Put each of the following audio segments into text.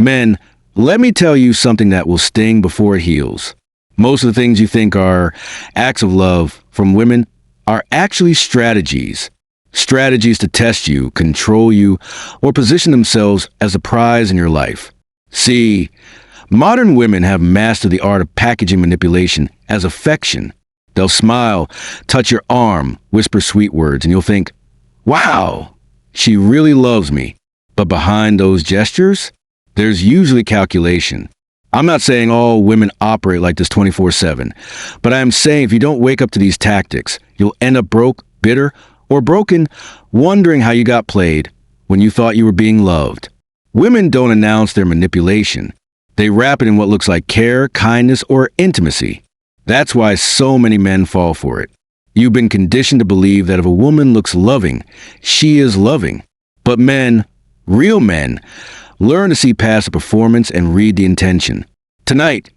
Men, let me tell you something that will sting before it heals. Most of the things you think are acts of love from women are actually strategies. Strategies to test you, control you, or position themselves as a prize in your life. See, modern women have mastered the art of packaging manipulation as affection. They'll smile, touch your arm, whisper sweet words, and you'll think, wow, she really loves me. But behind those gestures, there's usually calculation. I'm not saying all women operate like this 24/7, but I am saying if you don't wake up to these tactics, you'll end up broke, bitter, or broken, wondering how you got played when you thought you were being loved. Women don't announce their manipulation. They wrap it in what looks like care, kindness, or intimacy. That's why so many men fall for it. You've been conditioned to believe that if a woman looks loving, she is loving. But men, real men, learn to see past the performance and read the intention. Tonight,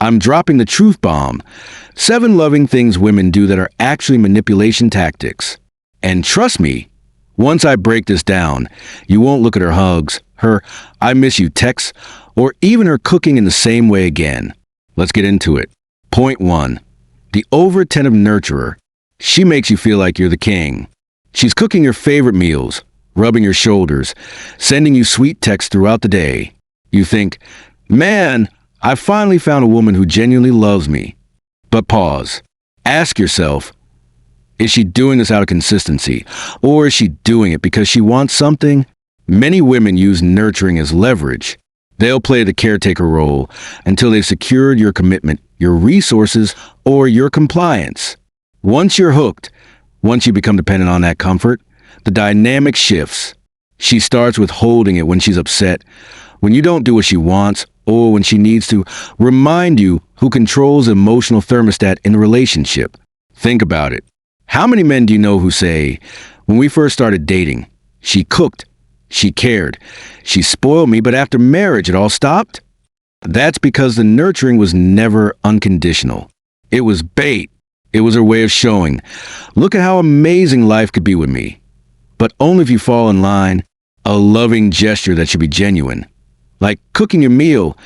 I'm dropping the truth bomb. 7 loving things women do that are actually manipulation tactics. And trust me, once I break this down, you won't look at her hugs, her "I miss you" texts, or even her cooking in the same way again. Let's get into it. Point 1. The over-attentive nurturer. She makes you feel like you're the king. She's cooking your favorite meals, rubbing your shoulders, sending you sweet texts throughout the day. You think, man, I finally found a woman who genuinely loves me. But pause. Ask yourself, is she doing this out of consistency? Or is she doing it because she wants something? Many women use nurturing as leverage. They'll play the caretaker role until they've secured your commitment, your resources, or your compliance. Once you're hooked, once you become dependent on that comfort, the dynamic shifts. She starts withholding it when she's upset, when you don't do what she wants, or when she needs to remind you who controls the emotional thermostat in the relationship. Think about it. How many men do you know who say, when we first started dating, she cooked, she cared, she spoiled me, but after marriage it all stopped? That's because the nurturing was never unconditional. It was bait. It was her way of showing, look at how amazing life could be with me. But only if you fall in line, a loving gesture that should be genuine. Like cooking your meal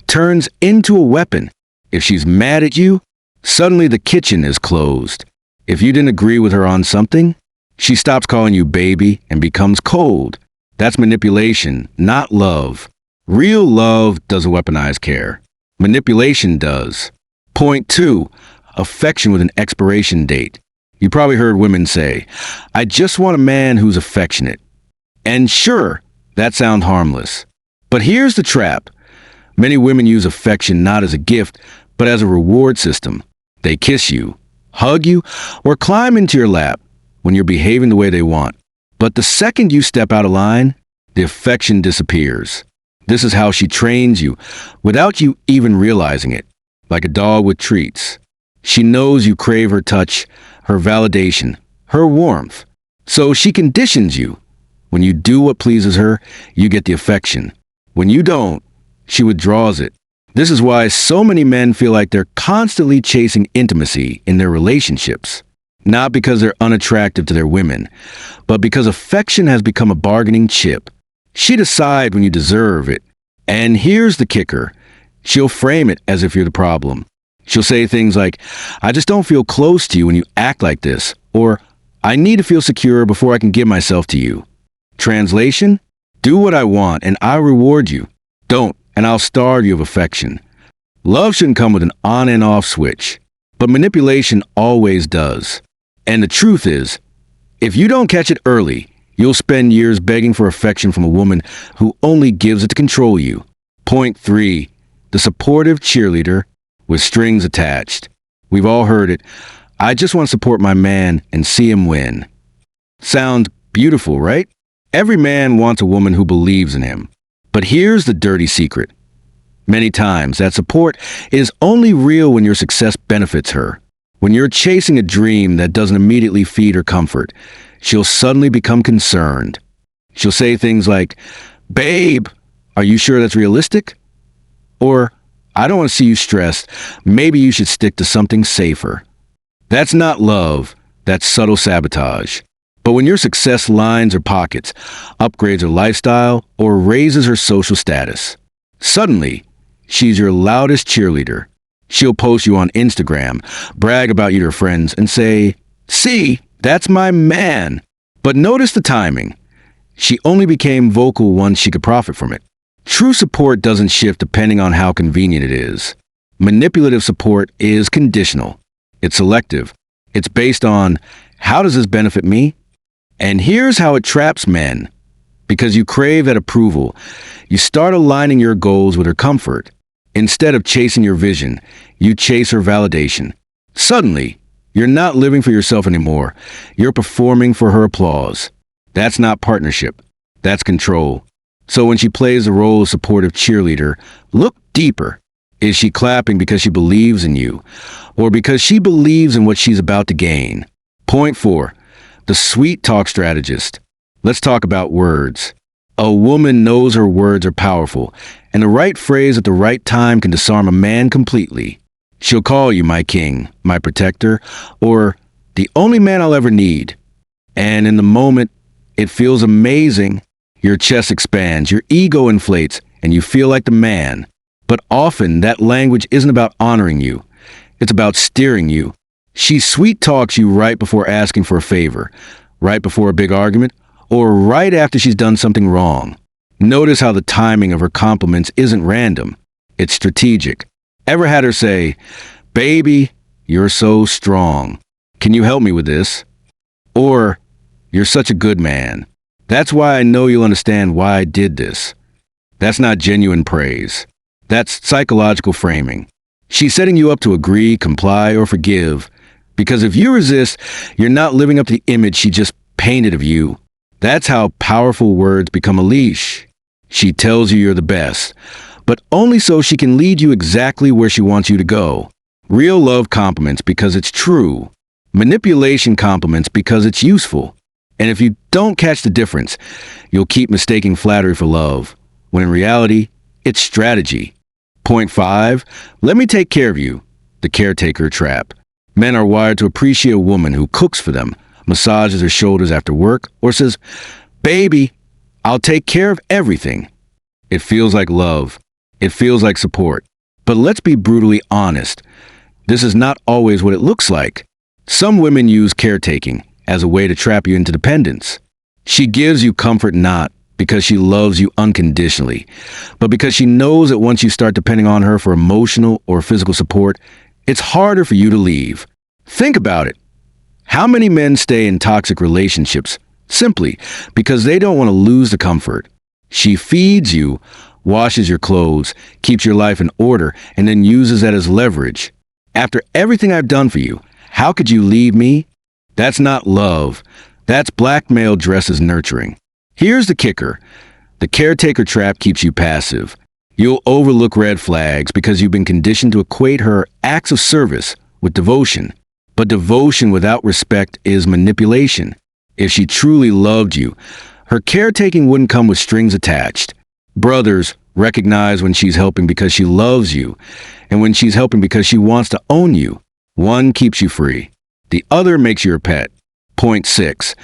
turns into a weapon. If she's mad at you, suddenly the kitchen is closed. If you didn't agree with her on something, she stops calling you baby and becomes cold. That's manipulation, not love. Real love doesn't weaponize care. Manipulation does. Point 2. Affection with an expiration date. You probably heard women say, I just want a man who's affectionate. And sure, that sounds harmless. But here's the trap. Many women use affection not as a gift, but as a reward system. They kiss you, hug you, or climb into your lap when you're behaving the way they want. But the second you step out of line, the affection disappears. This is how she trains you, without you even realizing it, like a dog with treats. She knows you crave her touch, her validation, her warmth. So she conditions you. When you do what pleases her, you get the affection. When you don't, she withdraws it. This is why so many men feel like they're constantly chasing intimacy in their relationships. Not because they're unattractive to their women, but because affection has become a bargaining chip. She decides when you deserve it. And here's the kicker. She'll frame it as if you're the problem. She'll say things like, I just don't feel close to you when you act like this, or I need to feel secure before I can give myself to you. Translation? Do what I want and I'll reward you. Don't, and I'll starve you of affection. Love shouldn't come with an on and off switch, but manipulation always does. And the truth is, if you don't catch it early, you'll spend years begging for affection from a woman who only gives it to control you. Point 3. The supportive cheerleader with strings attached. We've all heard it. I just want to support my man and see him win. Sounds beautiful, right? Every man wants a woman who believes in him. But here's the dirty secret. Many times, that support is only real when your success benefits her. When you're chasing a dream that doesn't immediately feed her comfort, she'll suddenly become concerned. She'll say things like, babe, are you sure that's realistic? Or, I don't want to see you stressed. Maybe you should stick to something safer. That's not love. That's subtle sabotage. But when your success lines her pockets, upgrades her lifestyle, or raises her social status, Suddenly, she's your loudest cheerleader. She'll post you on Instagram, brag about you to her friends, and say, "See, that's my man." But notice the timing. She only became vocal once she could profit from it. True support doesn't shift depending on how convenient it is. Manipulative support is conditional. It's selective. It's based on, how does this benefit me? And here's how it traps men. Because you crave that approval, you start aligning your goals with her comfort. Instead of chasing your vision, you chase her validation. Suddenly, you're not living for yourself anymore. You're performing for her applause. That's not partnership. That's control. So when she plays the role of supportive cheerleader, look deeper. Is she clapping because she believes in you, or because she believes in what she's about to gain? Point 4. The sweet talk strategist. Let's talk about words. A woman knows her words are powerful, and the right phrase at the right time can disarm a man completely. She'll call you my king, my protector, or the only man I'll ever need. And in the moment, it feels amazing. Your chest expands, your ego inflates, and you feel like the man. But often, that language isn't about honoring you. It's about steering you. She sweet talks you right before asking for a favor, right before a big argument, or right after she's done something wrong. Notice how the timing of her compliments isn't random. It's strategic. Ever had her say, "Baby, you're so strong. Can you help me with this?" Or, "You're such a good man. That's why I know you'll understand why I did this." That's not genuine praise. That's psychological framing. She's setting you up to agree, comply, or forgive. Because if you resist, you're not living up to the image she just painted of you. That's how powerful words become a leash. She tells you you're the best, but only so she can lead you exactly where she wants you to go. Real love compliments because it's true. Manipulation compliments because it's useful. And if you don't catch the difference, you'll keep mistaking flattery for love, when in reality, it's strategy. Point 5, let me take care of you. The caretaker trap. Men are wired to appreciate a woman who cooks for them, massages her shoulders after work, or says, "Baby, I'll take care of everything." It feels like love. It feels like support. But let's be brutally honest. This is not always what it looks like. Some women use caretaking as a way to trap you into dependence. She gives you comfort not because she loves you unconditionally, but because she knows that once you start depending on her for emotional or physical support, it's harder for you to leave. Think about it. How many men stay in toxic relationships simply because they don't want to lose the comfort? She feeds you, washes your clothes, keeps your life in order, and then uses that as leverage. After everything I've done for you, how could you leave me? That's not love. That's blackmail dressed as nurturing. Here's the kicker. The caretaker trap keeps you passive. You'll overlook red flags because you've been conditioned to equate her acts of service with devotion. But devotion without respect is manipulation. If she truly loved you, her caretaking wouldn't come with strings attached. Brothers recognize when she's helping because she loves you, and when she's helping because she wants to own you. One keeps you free. The other makes you her pet. Point 6.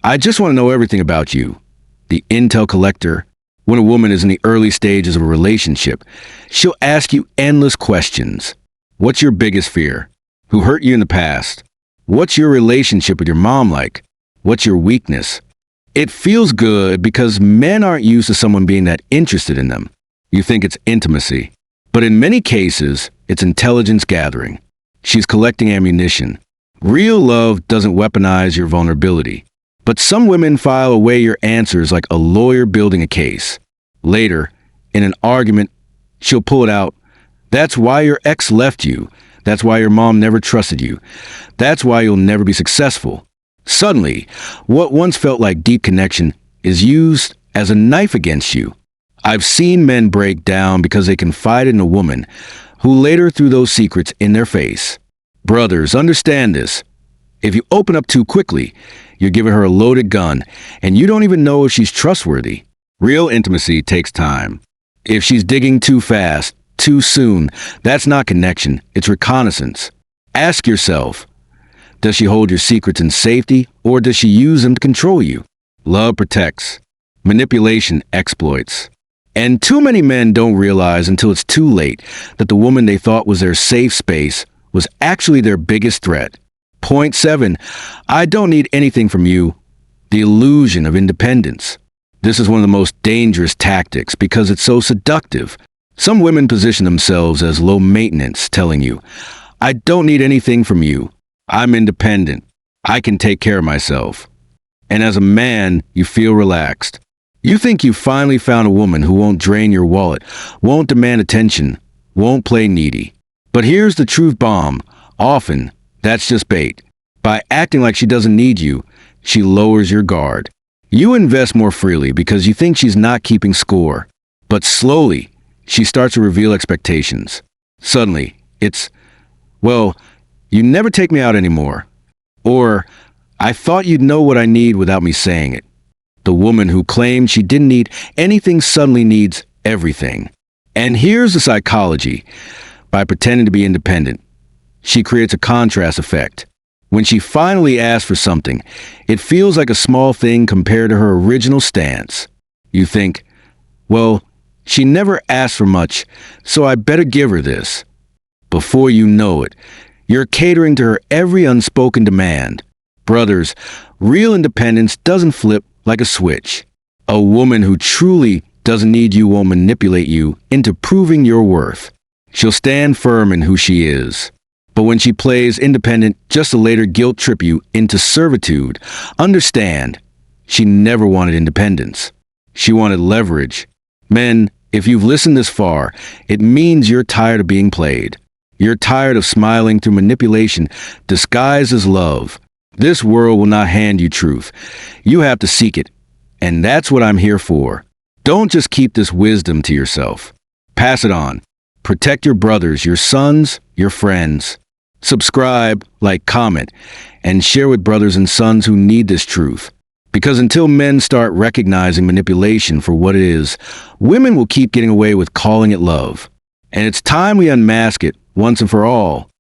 I just want to know everything about you. The intel collector. When a woman is in the early stages of a relationship, she'll ask you endless questions. What's your biggest fear? Who hurt you in the past? What's your relationship with your mom like? What's your weakness? It feels good because men aren't used to someone being that interested in them. You think it's intimacy. But in many cases, it's intelligence gathering. She's collecting ammunition. Real love doesn't weaponize your vulnerability. But some women file away your answers like a lawyer building a case. Later, in an argument, she'll pull it out. That's why your ex left you. That's why your mom never trusted you. That's why you'll never be successful. Suddenly, what once felt like deep connection is used as a knife against you. I've seen men break down because they confided in a woman who later threw those secrets in their face. Brothers, understand this. If you open up too quickly, you're giving her a loaded gun, and you don't even know if she's trustworthy. Real intimacy takes time. If she's digging too fast, too soon, that's not connection, it's reconnaissance. Ask yourself, does she hold your secrets in safety, or does she use them to control you? Love protects. Manipulation exploits. And too many men don't realize until it's too late that the woman they thought was their safe space was actually their biggest threat. Point 7. I don't need anything from you. The illusion of independence. This is one of the most dangerous tactics because it's so seductive. Some women position themselves as low maintenance, telling you, I don't need anything from you. I'm independent. I can take care of myself. And as a man, you feel relaxed. You think you finally found a woman who won't drain your wallet, won't demand attention, won't play needy. But here's the truth bomb. Often, that's just bait. By acting like she doesn't need you, she lowers your guard. You invest more freely because you think she's not keeping score. But slowly, she starts to reveal expectations. Suddenly, it's, well, you never take me out anymore. Or, I thought you'd know what I need without me saying it. The woman who claimed she didn't need anything suddenly needs everything. And here's the psychology. By pretending to be independent, she creates a contrast effect. When she finally asks for something, it feels like a small thing compared to her original stance. You think, well, she never asked for much, so I better give her this. Before you know it, you're catering to her every unspoken demand. Brothers, real independence doesn't flip like a switch. A woman who truly doesn't need you won't manipulate you into proving your worth. She'll stand firm in who she is. But when she plays independent just to later guilt trip you into servitude, understand, she never wanted independence. She wanted leverage. Men, if you've listened this far, it means you're tired of being played. You're tired of smiling through manipulation disguised as love. This world will not hand you truth. You have to seek it. And that's what I'm here for. Don't just keep this wisdom to yourself. Pass it on. Protect your brothers, your sons, your friends. Subscribe, like, comment, and share with brothers and sons who need this truth. Because until men start recognizing manipulation for what it is, women will keep getting away with calling it love. And it's time we unmask it once and for all.